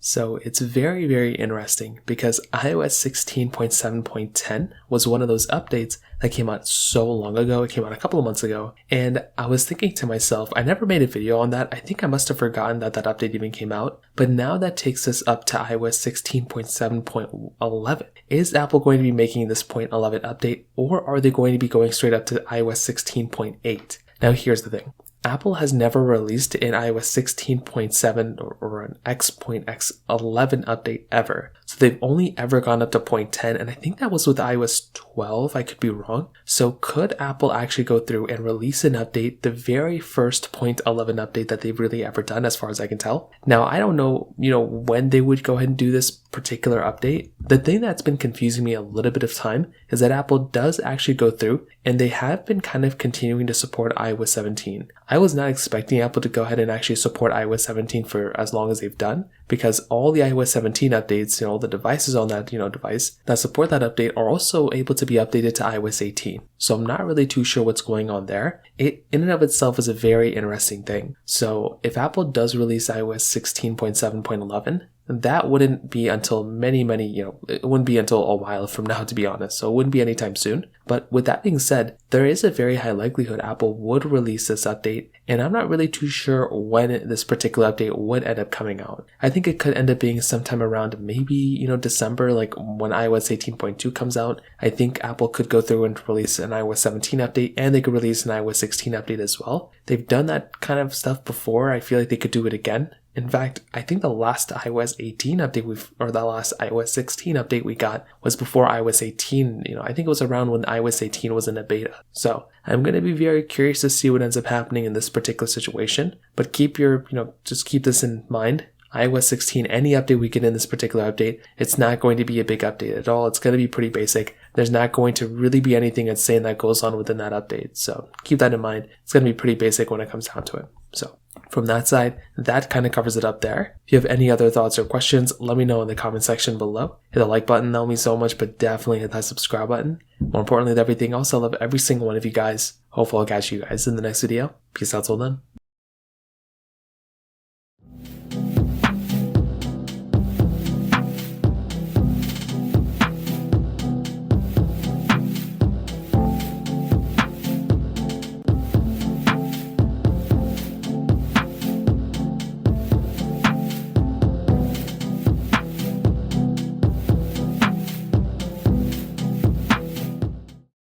So it's very, very interesting because iOS 16.7.10 was one of those updates that came out so long ago. It came out a couple of months ago. And I was thinking to myself, I never made a video on that. I think I must have forgotten that that update even came out. But now that takes us up to iOS 16.7.11. Is Apple going to be making this .11 update, or are they going to be going straight up to iOS 16.8? Now here's the thing. Apple has never released an iOS 16.7 or an X.X11 update ever. So they've only ever gone up to .10, and I think that was with iOS 12, I could be wrong. So could Apple actually go through and release an update, the very first .11 update that they've really ever done as far as I can tell? Now, I don't know, when they would go ahead and do this particular update. The thing that's been confusing me a little bit of time is that Apple does actually go through, and they have been kind of continuing to support iOS 17. I was not expecting Apple to go ahead and actually support iOS 17 for as long as they've done, because all the iOS 17 updates, the devices on that, device that support that update are also able to be updated to iOS 18. So I'm not really too sure what's going on there. It in and of itself is a very interesting thing. So if Apple does release iOS 16.7.11, that wouldn't be until many, it wouldn't be until a while from now, to be honest. So it wouldn't be anytime soon. But with that being said, there is a very high likelihood Apple would release this update, and I'm not really too sure when this particular update would end up coming out. I think it could end up being sometime around maybe, December, like when iOS 18.2 comes out. I think Apple could go through and release an iOS 17 update, and they could release an iOS 16 update as well. They've done that kind of stuff before. I feel like they could do it again. In fact, I think the last iOS 18 update the last iOS 16 update we got was before iOS 18. I think it was around when iOS 18 was in a beta. So I'm going to be very curious to see what ends up happening in this particular situation. But keep just keep this in mind. iOS 16, any update we get in this particular update, it's not going to be a big update at all. It's going to be pretty basic. There's not going to really be anything insane that goes on within that update. So keep that in mind. It's going to be pretty basic when it comes down to it. So from that side, that kind of covers it up there. If you have any other thoughts or questions, let me know in the comment section below. Hit the like button, that'll mean so much, but definitely hit that subscribe button. More importantly than everything else, I love every single one of you guys. Hopefully I'll catch you guys in the next video. Peace out till then.